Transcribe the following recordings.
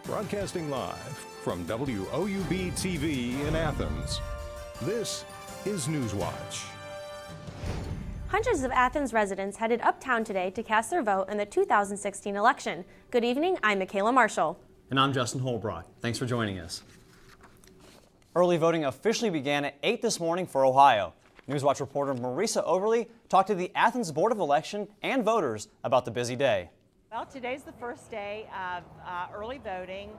Broadcasting live from WOUB TV in Athens, this is Newswatch. Hundreds of Athens residents headed uptown today to cast their vote in the 2016 election. Good evening, I'm Michaela Marshall. And I'm Justin Holbrook. Thanks for joining us. Early voting officially began at 8 this morning for Ohio. Newswatch reporter Marisa Overly talked to the Athens Board of Election and voters about the busy day. Well, today's the first day of early voting.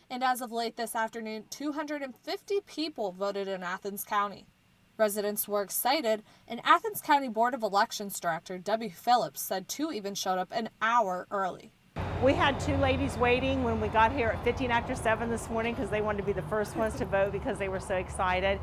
And as of late this afternoon, 250 people voted in Athens County. Residents were excited, and Athens County Board of Elections Director Debbie Phillips said 2 even showed up an hour early. We had 2 ladies waiting when we got here at 15 after 7 this morning because they wanted to be the first ones to vote because they were so excited.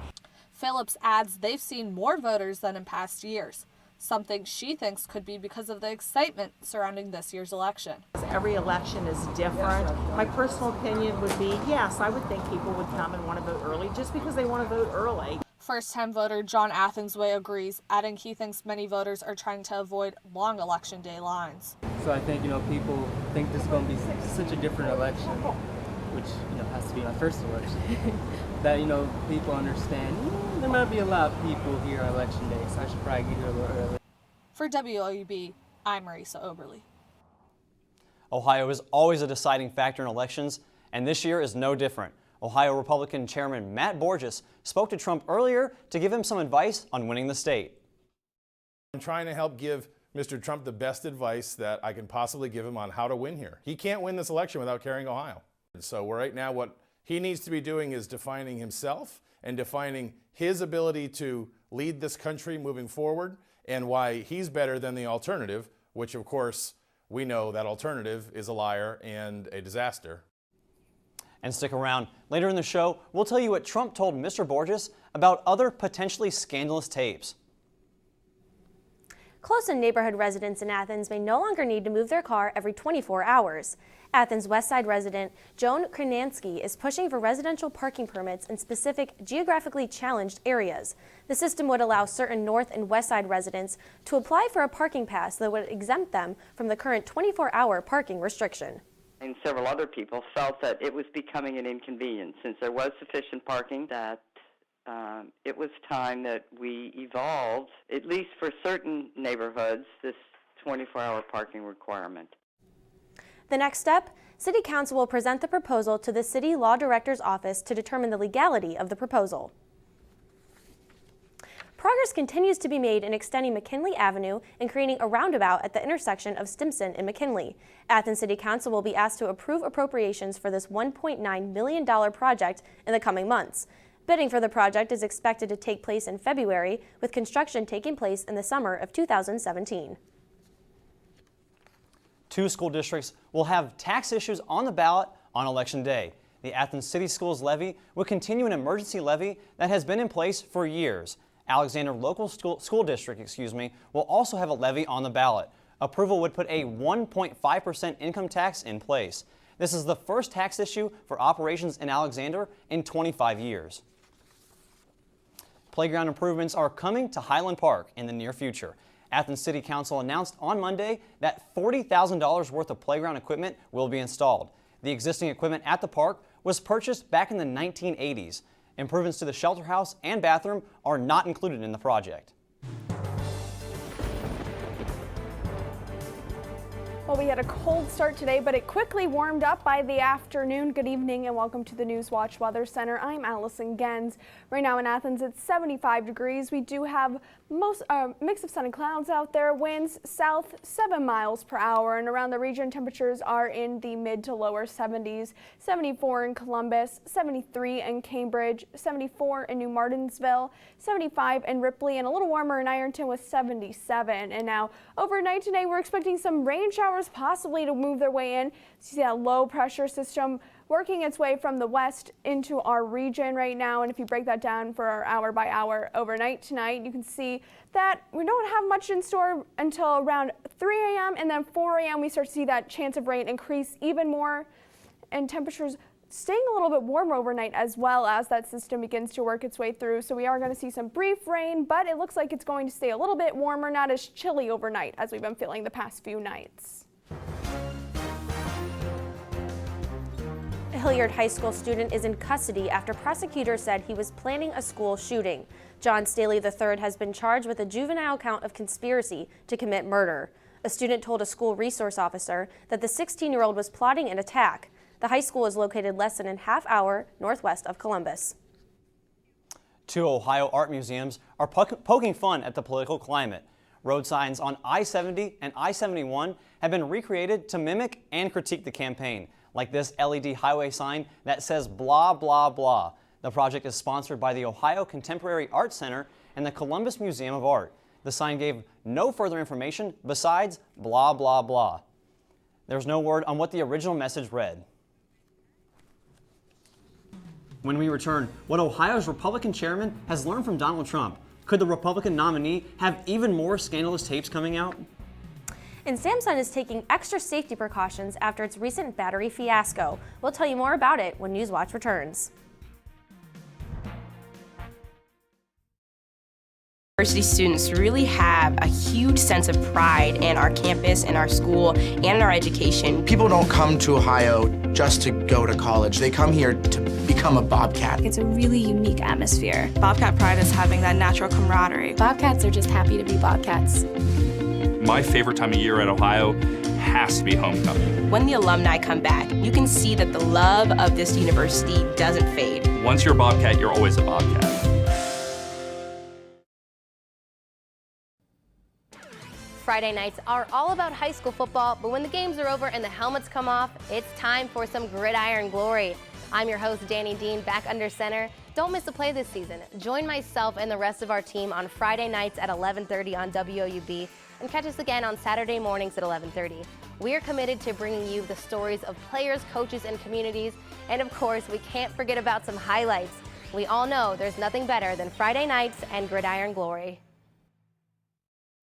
Phillips adds they've seen more voters than in past years, something she thinks could be because of the excitement surrounding this year's election. Every election is different. My personal opinion would be, yes, I would think people would come and want to vote early just because they want to vote early. First-time voter John Athensway agrees, adding he thinks many voters are trying to avoid long election day lines. So I think, people think this is going to be such a different election, which, has to be my first election, that, people understand there might be a lot of people here on election day, so I should probably get here a little early. For WOUB, I'm Marisa Oberly. Ohio is always a deciding factor in elections, and this year is no different. Ohio Republican Chairman Matt Borges spoke to Trump earlier to give him some advice on winning the state. I'm trying to help give Mr. Trump the best advice that I can possibly give him on how to win here. He can't win this election without carrying Ohio. So right now what he needs to be doing is defining himself and defining his ability to lead this country moving forward and why he's better than the alternative, which of course we know that alternative is a liar and a disaster. And stick around. Later in the show, we'll tell you what Trump told Mr. Borges about other potentially scandalous tapes. Close-in neighborhood residents in Athens may no longer need to move their car every 24 hours. Athens West Side resident Joan Kranansky is pushing for residential parking permits in specific geographically challenged areas. The system would allow certain North and West Side residents to apply for a parking pass that would exempt them from the current 24-hour parking restriction. And several other people felt that it was becoming an inconvenience since there was sufficient parking, that it was time that we evolved, at least for certain neighborhoods, this 24-hour parking requirement. The next step, City Council will present the proposal to the City Law Director's Office to determine the legality of the proposal. Progress continues to be made in extending McKinley Avenue and creating a roundabout at the intersection of Stimson and McKinley. Athens City Council will be asked to approve appropriations for this $1.9 million project in the coming months. Bidding for the project is expected to take place in February, with construction taking place in the summer of 2017. 2 school districts will have tax issues on the ballot on Election Day. The Athens City Schools levy will continue an emergency levy that has been in place for years. Alexander Local School District, will also have a levy on the ballot. Approval would put a 1.5% income tax in place. This is the first tax issue for operations in Alexander in 25 years. Playground improvements are coming to Highland Park in the near future. Athens City Council announced on Monday that $40,000 worth of playground equipment will be installed. The existing equipment at the park was purchased back in the 1980s. Improvements to the shelter house and bathroom are not included in the project. Well, we had a cold start today, but it quickly warmed up by the afternoon. Good evening and welcome to the Newswatch Weather Center. I'm Allison Gens. Right now in Athens, it's 75 degrees. We do have mix of sun and clouds out there. Winds south 7 miles per hour, and around the region, temperatures are in the mid to lower 70s. 74 in Columbus, 73 in Cambridge, 74 in New Martinsville, 75 in Ripley, and a little warmer in Ironton with 77. And now overnight today, we're expecting some rain showers possibly to move their way in. See that low pressure system working its way from the west into our region right now. And if you break that down for our hour by hour overnight tonight, you can see that we don't have much in store until around 3 a.m. and then 4 a.m. we start to see that chance of rain increase even more, and temperatures staying a little bit warmer overnight as well as that system begins to work its way through. So we are going to see some brief rain, but it looks like it's going to stay a little bit warmer, not as chilly overnight as we've been feeling the past few nights. Hilliard High School student is in custody after prosecutors said he was planning a school shooting. John Staley III has been charged with a juvenile count of conspiracy to commit murder. A student told a school resource officer that the 16-year-old was plotting an attack. The high school is located less than a half hour northwest of Columbus. 2 Ohio art museums are poking fun at the political climate. Road signs on I-70 and I-71 have been recreated to mimic and critique the campaign, like this LED highway sign that says blah, blah, blah. The project is sponsored by the Ohio Contemporary Art Center and the Columbus Museum of Art. The sign gave no further information besides blah, blah, blah. There's no word on what the original message read. When we return, what Ohio's Republican chairman has learned from Donald Trump. Could the Republican nominee have even more scandalous tapes coming out? And Samsung is taking extra safety precautions after its recent battery fiasco. We'll tell you more about it when Newswatch returns. University students really have a huge sense of pride in our campus, in our school, and in our education. People don't come to Ohio just to go to college. They come here to become a Bobcat. It's a really unique atmosphere. Bobcat pride is having that natural camaraderie. Bobcats are just happy to be Bobcats. My favorite time of year at Ohio has to be homecoming. When the alumni come back, you can see that the love of this university doesn't fade. Once you're a Bobcat, you're always a Bobcat. Friday nights are all about high school football, but when the games are over and the helmets come off, it's time for some gridiron glory. I'm your host, Danny Dean, back under center. Don't miss a play this season. Join myself and the rest of our team on Friday nights at 11:30 on WOUB, and catch us again on Saturday mornings at 11:30. We are committed to bringing you the stories of players, coaches, and communities, and of course, we can't forget about some highlights. We all know there's nothing better than Friday nights and gridiron glory.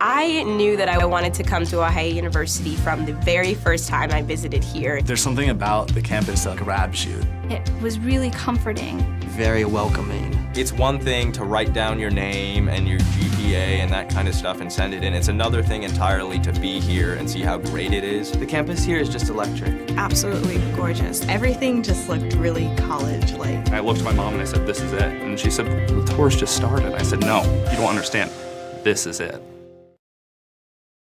I knew that I wanted to come to Ohio University from the very first time I visited here. There's something about the campus that grabs you. It was really comforting. Very welcoming. It's one thing to write down your name and your GPA and that kind of stuff and send it in. It's another thing entirely to be here and see how great it is. The campus here is just electric. Absolutely gorgeous. Everything just looked really college-like. I looked at my mom and I said, "This is it." And she said, "The tour's just started." I said, "No, you don't understand. This is it."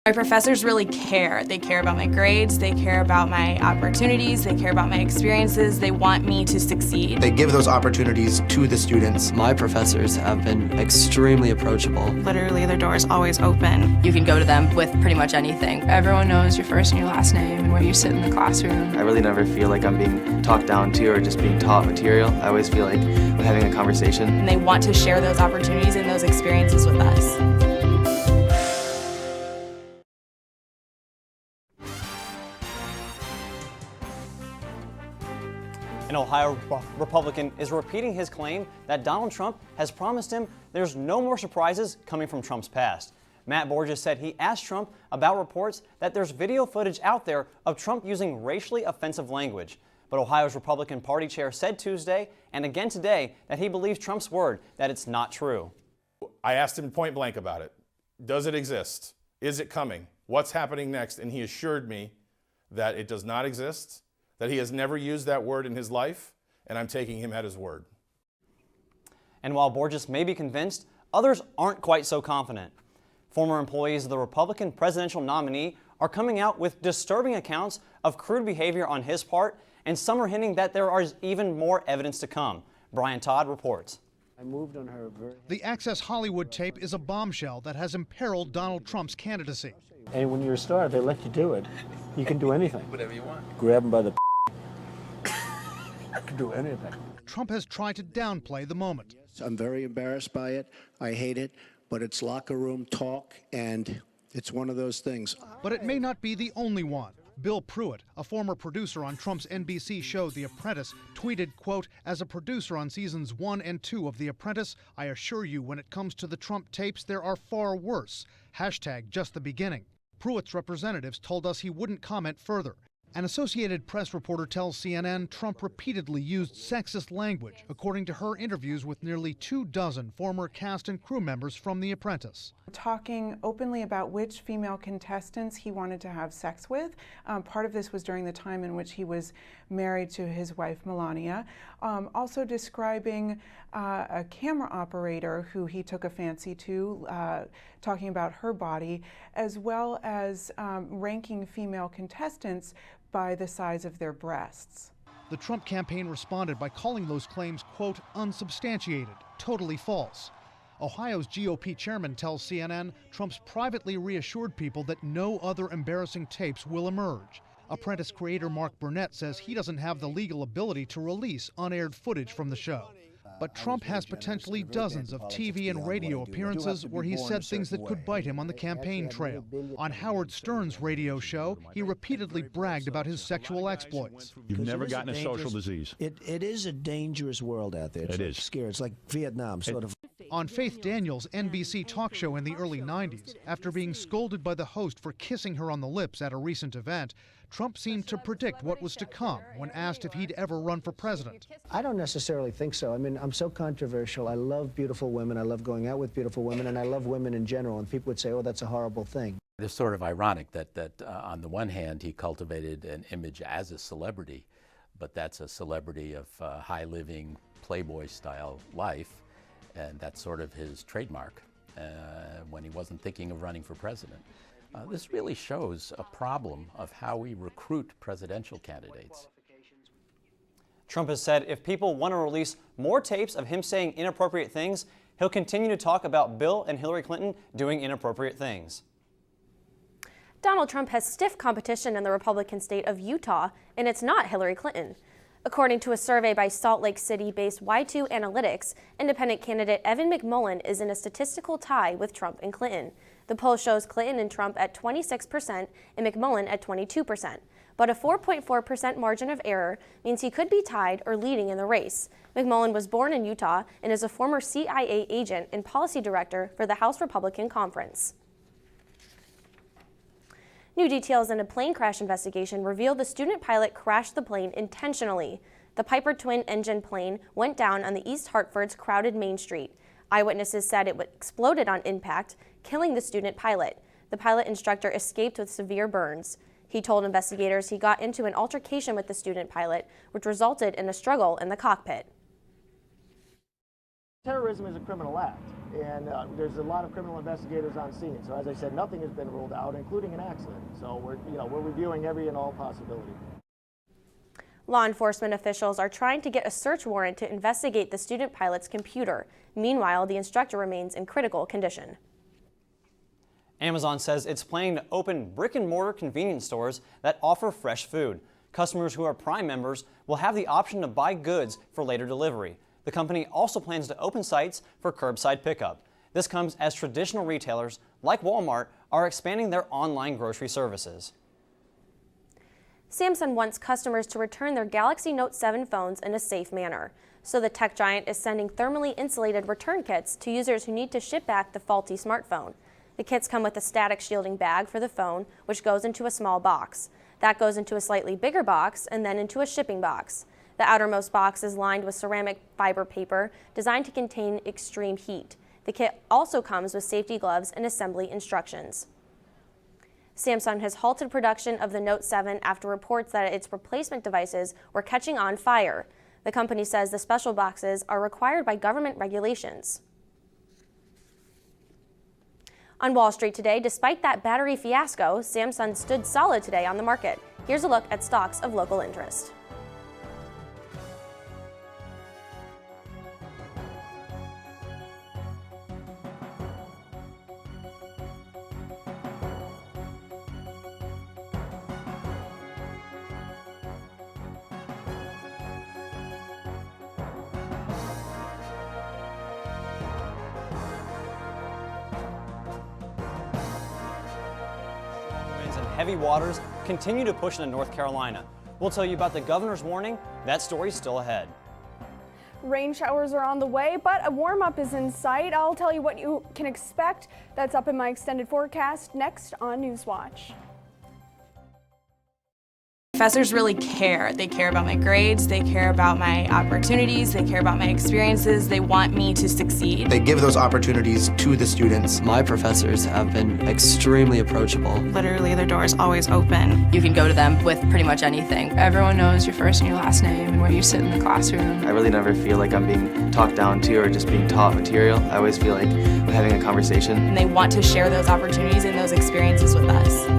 My professors really care. They care about my grades, they care about my opportunities, they care about my experiences, they want me to succeed. They give those opportunities to the students. My professors have been extremely approachable. Literally, their door is always open. You can go to them with pretty much anything. Everyone knows your first and your last name and where you sit in the classroom. I really never feel like I'm being talked down to or just being taught material. I always feel like I'm having a conversation. And they want to share those opportunities and those experiences with us. An Ohio Republican is repeating his claim that Donald Trump has promised him there's no more surprises coming from Trump's past. Matt Borges said he asked Trump about reports that there's video footage out there of Trump using racially offensive language. But Ohio's Republican Party chair said Tuesday and again today that he believes Trump's word that it's not true. I asked him point blank about it. Does it exist? Is it coming? What's happening next? And he assured me that it does not exist, that he has never used that word in his life, and I'm taking him at his word. And while Borges may be convinced, others aren't quite so confident. Former employees of the Republican presidential nominee are coming out with disturbing accounts of crude behavior on his part, and some are hinting that there is even more evidence to come. Brian Todd reports. I moved on her. The Access Hollywood tape is a bombshell that has imperiled Donald Trump's candidacy. And when you're a star, they let you do it. You can do anything. Whatever you want. Grab them by the you can do anything. Trump has tried to downplay the moment. I'm very embarrassed by it. I hate it, but it's locker room talk, and it's one of those things. But it may not be the only one. Bill Pruitt, a former producer on Trump's NBC show The Apprentice, tweeted, quote, "As a producer on seasons 1 and 2 of The Apprentice, I assure you when it comes to the Trump tapes, there are far worse. Hashtag just the beginning." Pruitt's representatives told us he wouldn't comment further. An Associated Press reporter tells CNN Trump repeatedly used sexist language, according to her interviews with nearly 24 former cast and crew members from The Apprentice. Talking openly about which female contestants he wanted to have sex with. Part of this was during the time in which he was married to his wife, Melania. Also describing a camera operator who he took a fancy to, talking about her body, as well as ranking female contestants by the size of their breasts. The Trump campaign responded by calling those claims, quote, unsubstantiated, totally false. Ohio's GOP chairman tells CNN Trump's privately reassured people that no other embarrassing tapes will emerge. Apprentice creator Mark Burnett says he doesn't have the legal ability to release unaired footage from the show. But Trump has potentially dozens of TV and radio appearances where he said things that could bite him on the campaign trail. On Howard Stern's radio show, he repeatedly bragged about his sexual exploits. You've never gotten a social disease. It is a dangerous world out there. It's scary. It's like Vietnam, sort of. On Faith Daniels' NBC talk show in the early 90s, after being scolded by the host for kissing her on the lips at a recent event, Trump seemed to predict what was to come when asked if he'd ever run for president. I don't necessarily think so. I mean, I'm so controversial. I love beautiful women. I love going out with beautiful women, and I love women in general. And people would say, oh, that's a horrible thing. It's sort of ironic that on the one hand, he cultivated an image as a celebrity, but that's a celebrity of high-living, Playboy-style life, and that's sort of his trademark when he wasn't thinking of running for president. This really shows a problem of how we recruit presidential candidates. Trump has said if people want to release more tapes of him saying inappropriate things, he'll continue to talk about Bill and Hillary Clinton doing inappropriate things. Donald Trump has stiff competition in the Republican state of Utah, and it's not Hillary Clinton. According to a survey by Salt Lake City-based Y2 Analytics, independent candidate Evan McMullin is in a statistical tie with Trump and Clinton. The poll shows Clinton and Trump at 26% and McMullin at 22%. But a 4.4% margin of error means he could be tied or leading in the race. McMullin was born in Utah and is a former CIA agent and policy director for the House Republican Conference. New details in a plane crash investigation reveal the student pilot crashed the plane intentionally. The Piper twin-engine plane went down on the East Hartford's crowded Main Street. Eyewitnesses said it exploded on impact, killing the student pilot. The pilot instructor escaped with severe burns. He told investigators he got into an altercation with the student pilot, which resulted in a struggle in the cockpit. Terrorism is a criminal act, and there's a lot of criminal investigators on scene. So as I said, nothing has been ruled out, including an accident. So we're reviewing every and all possibility. Law enforcement officials are trying to get a search warrant to investigate the student pilot's computer. Meanwhile, the instructor remains in critical condition. Amazon says it's planning to open brick-and-mortar convenience stores that offer fresh food. Customers who are Prime members will have the option to buy goods for later delivery. The company also plans to open sites for curbside pickup. This comes as traditional retailers like Walmart are expanding their online grocery services. Samsung wants customers to return their Galaxy Note 7 phones in a safe manner. So the tech giant is sending thermally insulated return kits to users who need to ship back the faulty smartphone. The kits come with a static shielding bag for the phone, which goes into a small box. That goes into a slightly bigger box and then into a shipping box. The outermost box is lined with ceramic fiber paper designed to contain extreme heat. The kit also comes with safety gloves and assembly instructions. Samsung has halted production of the Note 7 after reports that its replacement devices were catching on fire. The company says the special boxes are required by government regulations. On Wall Street today, despite that battery fiasco, Samsung stood solid today on the market. Here's a look at stocks of local interest. Heavy waters continue to push into North Carolina. We'll tell you about the governor's warning. That story's still ahead. Rain showers are on the way, but a warm-up is in sight. I'll tell you what you can expect. That's up in my extended forecast next on Newswatch. Professors really care. They care about my grades, they care about my opportunities, they care about my experiences, they want me to succeed. They give those opportunities to the students. My professors have been extremely approachable. Literally, their door is always open. You can go to them with pretty much anything. Everyone knows your first and your last name and where you sit in the classroom. I really never feel like I'm being talked down to or just being taught material. I always feel like I'm having a conversation. And they want to share those opportunities and those experiences with us.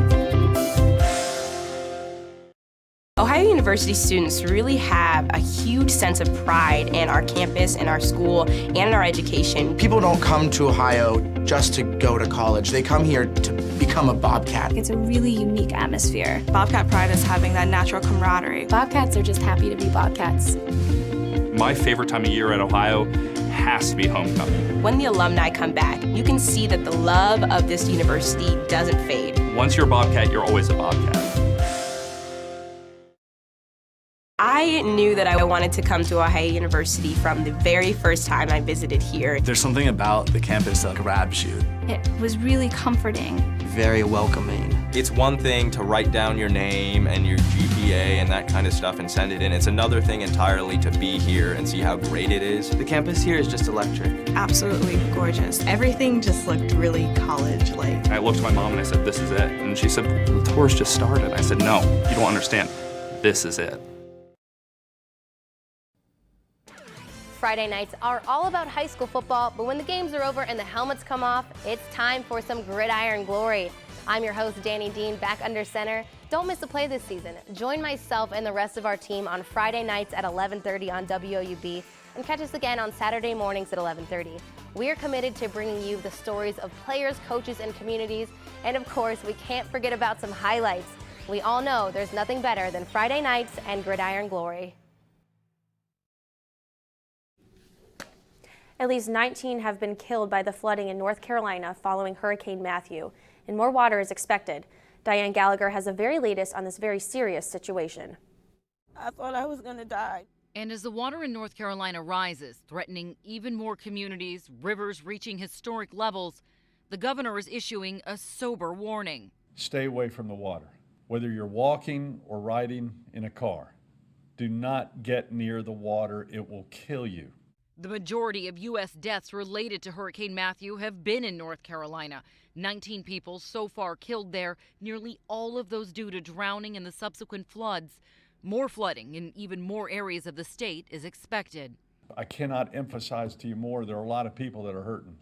Ohio University students really have a huge sense of pride in our campus, in our school, and in our education. People don't come to Ohio just to go to college. They come here to become a Bobcat. It's a really unique atmosphere. Bobcat pride is having that natural camaraderie. Bobcats are just happy to be Bobcats. My favorite time of year at Ohio has to be homecoming. When the alumni come back, you can see that the love of this university doesn't fade. Once you're a Bobcat, you're always a Bobcat. I knew that I wanted to come to Ohio University from the very first time I visited here. There's something about the campus that grabs you. It was really comforting. Very welcoming. It's one thing to write down your name and your GPA and that kind of stuff and send it in. It's another thing entirely to be here and see how great it is. The campus here is just electric. Absolutely gorgeous. Everything just looked really college-like. I looked at my mom and I said, "This is it." And she said, "The tour's just started." I said, "No, you don't understand. This is it." Friday nights are all about high school football, but when the games are over and the helmets come off, it's time for some gridiron glory. I'm your host, Danny Dean, back under center. Don't miss a play this season. Join myself and the rest of our team on Friday nights at 11:30 on WOUB, and catch us again on Saturday mornings at 11:30. We are committed to bringing you the stories of players, coaches, and communities, and of course, we can't forget about some highlights. We all know there's nothing better than Friday nights and gridiron glory. At least 19 have been killed by the flooding in North Carolina following Hurricane Matthew, and more water is expected. Diane Gallagher has the very latest on this very serious situation. I thought I was going to die. And as the water in North Carolina rises, threatening even more communities, rivers reaching historic levels, the governor is issuing a sober warning. Stay away from the water. Whether you're walking or riding in a car, do not get near the water. It will kill you. The majority of U.S. deaths related to Hurricane Matthew have been in North Carolina. 19 people so far killed there, nearly all of those due to drowning and the subsequent floods. More flooding in even more areas of the state is expected. I cannot emphasize to you more, there are a lot of people that are hurting.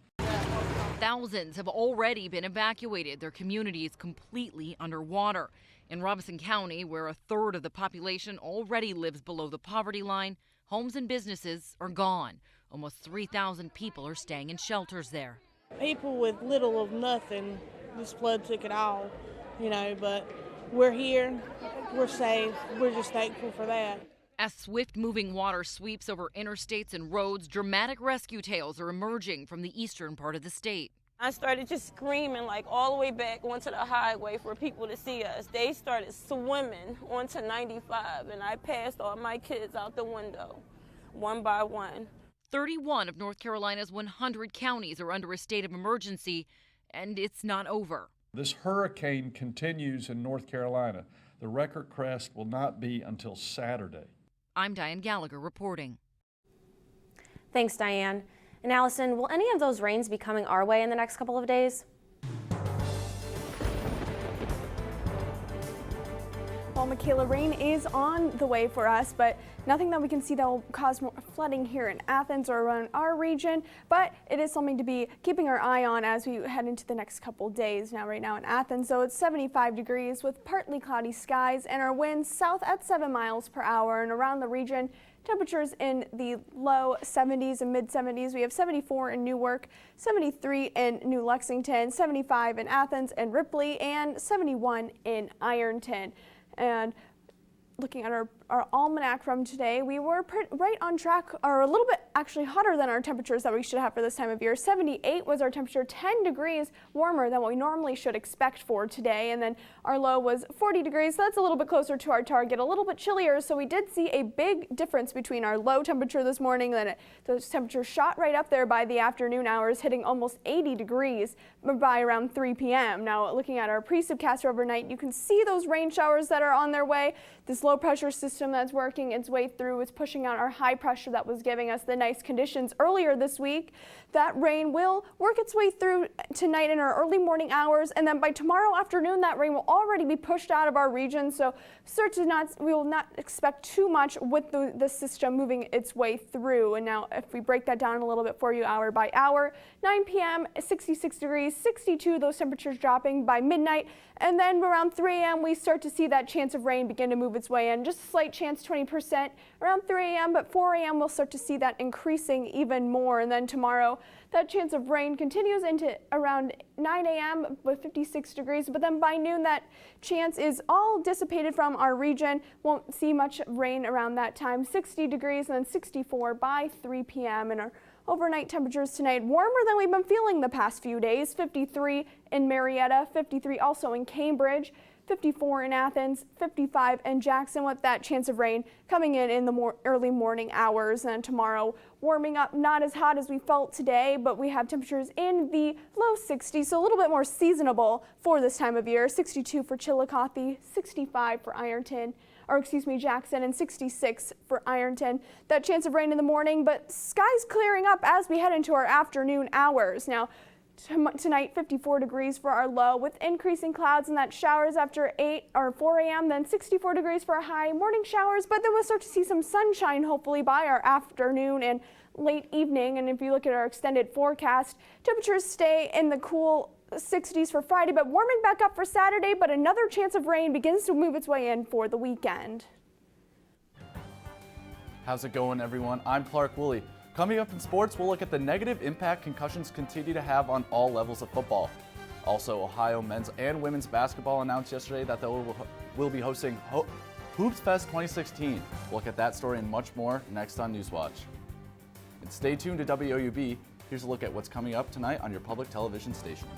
Thousands have already been evacuated, their communities completely underwater. In Robeson County, where a third of the population already lives below the poverty line, homes and businesses are gone. Almost 3,000 people are staying in shelters there. People with little of nothing, this flood took it all, but we're here, we're safe, we're just thankful for that. As swift-moving water sweeps over interstates and roads, dramatic rescue tales are emerging from the eastern part of the state. I started just screaming all the way back onto the highway for people to see us. They started swimming onto 95, and I passed all my kids out the window, one by one. 31 of North Carolina's 100 counties are under a state of emergency, and it's not over. This hurricane continues in North Carolina. The record crest will not be until Saturday. I'm Diane Gallagher reporting. Thanks, Diane. And Allison, will any of those rains be coming our way in the next couple of days? Well, Michaela, rain is on the way for us, but nothing that we can see that will cause more flooding here in Athens or around our region. But it is something to be keeping our eye on as we head into the next couple days. Now, right now in Athens, so it's 75 degrees with partly cloudy skies and our winds south at 7 miles per hour, and around the region, temperatures in the low 70s and mid 70s. We have 74 in Newark, 73 in New Lexington, 75 in Athens and Ripley, and 71 in Ironton. And looking at our our almanac from today, we were right on track, or a little bit actually hotter than our temperatures that we should have for this time of year. 78 was our temperature, 10 degrees warmer than what we normally should expect for today. And then our low was 40 degrees. So that's a little bit closer to our target, a little bit chillier. So we did see a big difference between our low temperature this morning, and then those temperatures shot right up there by the afternoon hours, hitting almost 80 degrees by around 3 p.m. Now, looking at our precipcast overnight, you can see those rain showers that are on their way. This low pressure system that's working its way through is pushing out our high pressure that was giving us the nice conditions earlier this week. That rain will work its way through tonight in our early morning hours, and then by tomorrow afternoon that rain will already be pushed out of our region, so we will not expect too much with the system moving its way through. And now if we break that down a little bit for you hour by hour, 9 p.m. 66 degrees, 62, those temperatures dropping by midnight, and then around 3 a.m. we start to see that chance of rain begin to move its way in. Just a slight chance, 20% around 3 a.m., but 4 a.m. we'll start to see that increasing even more. And then tomorrow, that chance of rain continues into around 9 a.m. with 56 degrees, but then by noon that chance is all dissipated from our region. Won't see much rain around that time. 60 degrees and then 64 by 3 p.m. And our overnight temperatures tonight warmer than we've been feeling the past few days. 53 in Marietta, 53 also in Cambridge, 54 in Athens, 55 in Jackson, with that chance of rain coming in the early morning hours. And tomorrow warming up, not as hot as we felt today, but we have temperatures in the low 60s, so a little bit more seasonable for this time of year. 62 for Chillicothe, 65 for Jackson, and 66 for Ironton. That chance of rain in the morning, but skies clearing up as we head into our afternoon hours. Now, tonight, 54 degrees for our low with increasing clouds and that showers after 4 a.m., then 64 degrees for our high, morning showers, but then we'll start to see some sunshine hopefully by our afternoon and late evening. And if you look at our extended forecast, temperatures stay in the cool 60s for Friday, but warming back up for Saturday, but another chance of rain begins to move its way in for the weekend. How's it going, everyone? I'm Clark Woolley. Coming up in sports, we'll look at the negative impact concussions continue to have on all levels of football. Also, Ohio men's and women's basketball announced yesterday that they will be hosting Hoops Fest 2016. We'll look at that story and much more next on Newswatch. And stay tuned to WOUB. Here's a look at what's coming up tonight on your public television station.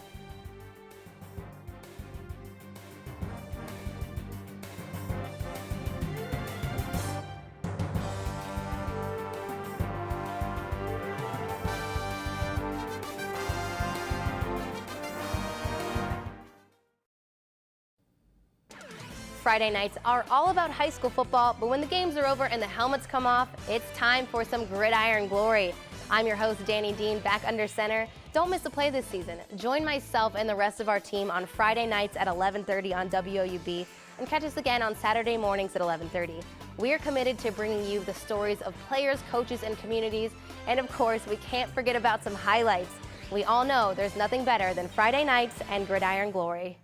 Friday nights are all about high school football, but when the games are over and the helmets come off, it's time for some gridiron glory. I'm your host, Danny Dean, back under center. Don't miss a play this season. Join myself and the rest of our team on Friday nights at 11:30 on WOUB and catch us again on Saturday mornings at 11:30. We are committed to bringing you the stories of players, coaches, and communities, and of course, we can't forget about some highlights. We all know there's nothing better than Friday nights and gridiron glory.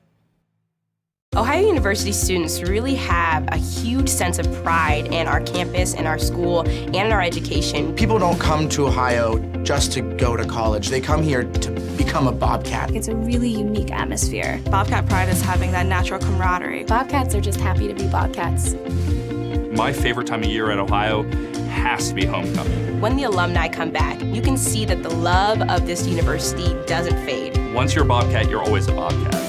Ohio University students really have a huge sense of pride in our campus, in our school, and in our education. People don't come to Ohio just to go to college. They come here to become a Bobcat. It's a really unique atmosphere. Bobcat pride is having that natural camaraderie. Bobcats are just happy to be Bobcats. My favorite time of year at Ohio has to be homecoming. When the alumni come back, you can see that the love of this university doesn't fade. Once you're a Bobcat, you're always a Bobcat.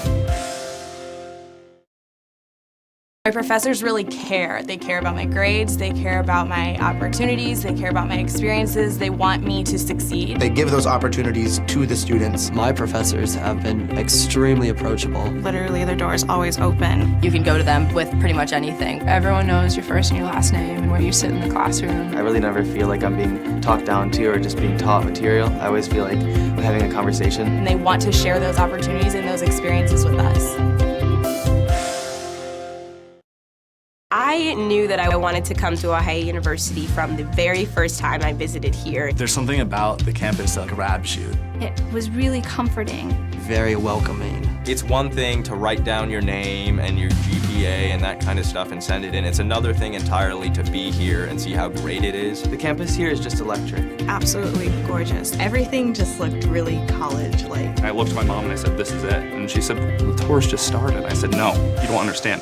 My professors really care. They care about my grades, they care about my opportunities, they care about my experiences, they want me to succeed. They give those opportunities to the students. My professors have been extremely approachable. Literally, their door is always open. You can go to them with pretty much anything. Everyone knows your first and your last name and where you sit in the classroom. I really never feel like I'm being talked down to or just being taught material. I always feel like we're having a conversation. And they want to share those opportunities and those experiences with us. I knew that I wanted to come to Ohio University from the very first time I visited here. There's something about the campus that grabs you. It was really comforting. Very welcoming. It's one thing to write down your name and your GPA and that kind of stuff and send it in. It's another thing entirely to be here and see how great it is. The campus here is just electric. Absolutely gorgeous. Everything just looked really college-like. I looked at my mom and I said, "This is it." And she said, "The tour's just started." I said, "No, you don't understand.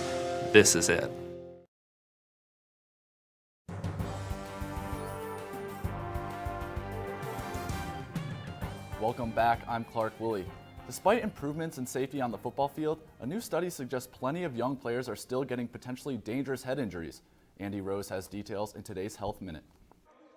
This is it." Welcome back, I'm Clark Woolley. Despite improvements in safety on the football field, a new study suggests plenty of young players are still getting potentially dangerous head injuries. Andy Rose has details in today's Health Minute.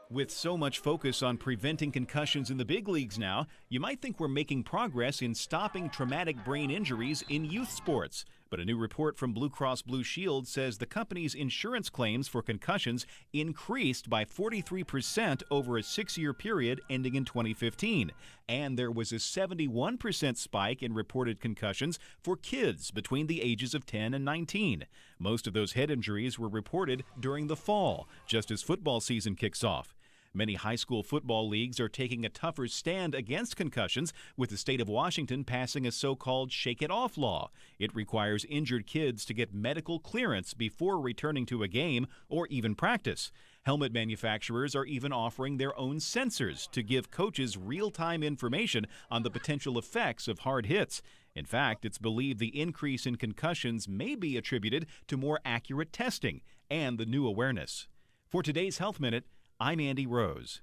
With so much focus on preventing concussions in the big leagues now, you might think we're making progress in stopping traumatic brain injuries in youth sports. But a new report from Blue Cross Blue Shield says the company's insurance claims for concussions increased by 43% over a 6-year period ending in 2015. And there was a 71% spike in reported concussions for kids between the ages of 10 and 19. Most of those head injuries were reported during the fall, just as football season kicks off. Many high school football leagues are taking a tougher stand against concussions, with the state of Washington passing a so-called Shake It Off law. It requires injured kids to get medical clearance before returning to a game or even practice. Helmet manufacturers are even offering their own sensors to give coaches real-time information on the potential effects of hard hits. In fact, it's believed the increase in concussions may be attributed to more accurate testing and the new awareness. For today's Health Minute, I'm Andy Rose.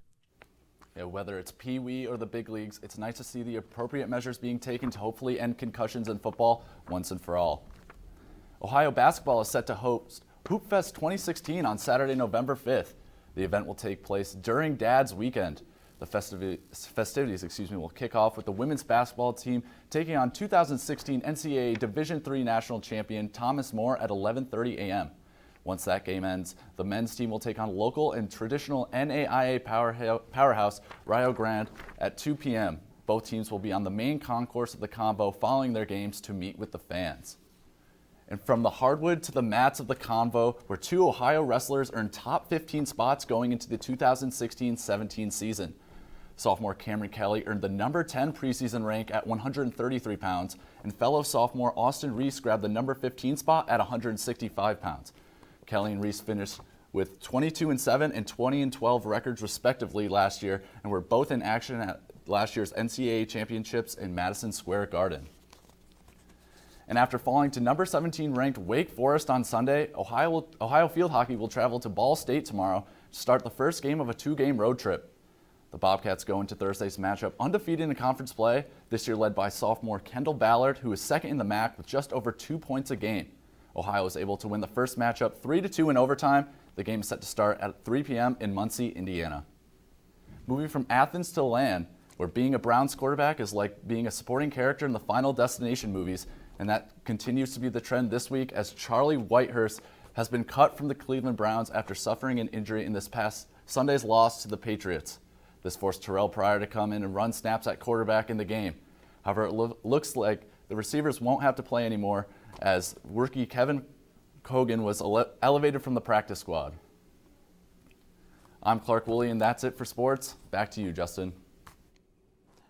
Yeah, whether it's Pee Wee or the big leagues, it's nice to see the appropriate measures being taken to hopefully end concussions in football once and for all. Ohio basketball is set to host Hoop Fest 2016 on Saturday, November 5th. The event will take place during Dad's Weekend. The festivities will kick off with the women's basketball team taking on 2016 NCAA Division III national champion Thomas More at 11:30 a.m. Once that game ends, the men's team will take on local and traditional NAIA powerhouse Rio Grande at 2 p.m. Both teams will be on the main concourse of the Convo following their games to meet with the fans. And from the hardwood to the mats of the Convo, where 2 Ohio wrestlers earned top 15 spots going into the 2016-17 season. Sophomore Cameron Kelly earned the number 10 preseason rank at 133 pounds, and fellow sophomore Austin Reese grabbed the number 15 spot at 165 pounds. Kelly and Reese finished with 22-7 and 20-12 records respectively last year, and were both in action at last year's NCAA championships in Madison Square Garden. And after falling to number 17 ranked Wake Forest on Sunday, Ohio field hockey will travel to Ball State tomorrow to start the first game of a 2-game road trip. The Bobcats go into Thursday's matchup undefeated in conference play, this year led by sophomore Kendall Ballard, who is second in the MAC with just over 2 points a game. Ohio was able to win the first matchup 3-2 in overtime. The game is set to start at 3 p.m. in Muncie, Indiana. Moving from Athens to land, where being a Browns quarterback is like being a supporting character in the Final Destination movies, and that continues to be the trend this week as Charlie Whitehurst has been cut from the Cleveland Browns after suffering an injury in this past Sunday's loss to the Patriots. This forced Terrell Pryor to come in and run snaps at quarterback in the game. However, it looks like the receivers won't have to play anymore, as rookie Kevin Cogan was elevated from the practice squad. I'm Clark Woolley, and that's it for sports. Back to you, Justin.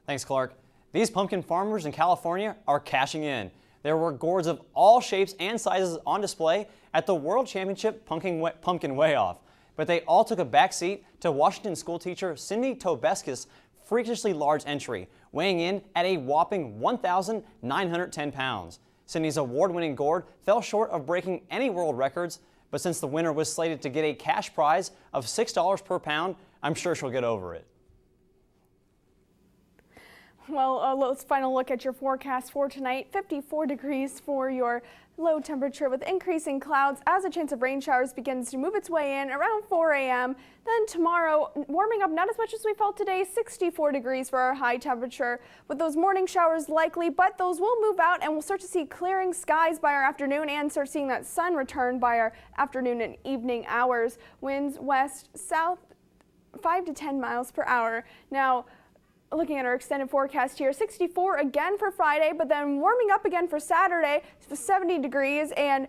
Thanks, Clark. These pumpkin farmers in California are cashing in. There were gourds of all shapes and sizes on display at the World Championship Pumpkin Weigh-Off. But they all took a back seat to Washington schoolteacher Cindy Tobeskis' freakishly large entry, weighing in at a whopping 1,910 pounds. Cindy's award-winning gourd fell short of breaking any world records, but since the winner was slated to get a cash prize of $6 per pound, I'm sure she'll get over it. Well, let's final look at your forecast for tonight. 54 degrees for your low temperature with increasing clouds as a chance of rain showers begins to move its way in around 4 a.m. Then tomorrow, warming up not as much as we felt today, 64 degrees for our high temperature with those morning showers likely, but those will move out and we'll start to see clearing skies by our afternoon and start seeing that sun return by our afternoon and evening hours. Winds west south 5 to 10 miles per hour. Now, looking at our extended forecast here, 64 again for Friday, but then warming up again for Saturday to 70 degrees and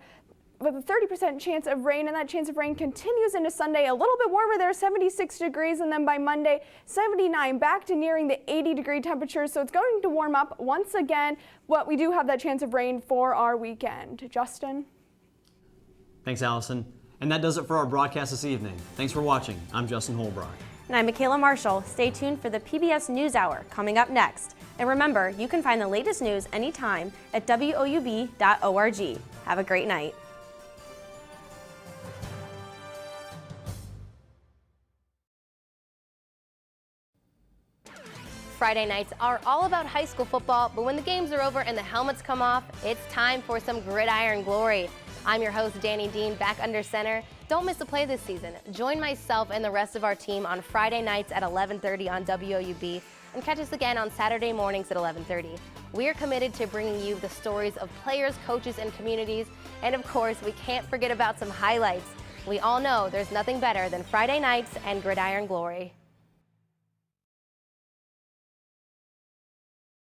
with a 30% chance of rain, and that chance of rain continues into Sunday. A little bit warmer there, 76 degrees, and then by Monday, 79, back to nearing the 80-degree temperatures. So it's going to warm up once again, but we do have that chance of rain for our weekend. Justin? Thanks, Allison. And that does it for our broadcast this evening. Thanks for watching. I'm Justin Holbrook. And I'm Michaela Marshall. Stay tuned for the PBS NewsHour coming up next. And remember, you can find the latest news anytime at WOUB.org. Have a great night. Friday nights are all about high school football, but when the games are over and the helmets come off, it's time for some gridiron glory. I'm your host, Danny Dean, back under center. Don't miss a play this season. Join myself and the rest of our team on Friday nights at 11:30 on WOUB and catch us again on Saturday mornings at 11:30. We are committed to bringing you the stories of players, coaches, and communities. And of course, we can't forget about some highlights. We all know there's nothing better than Friday nights and gridiron glory.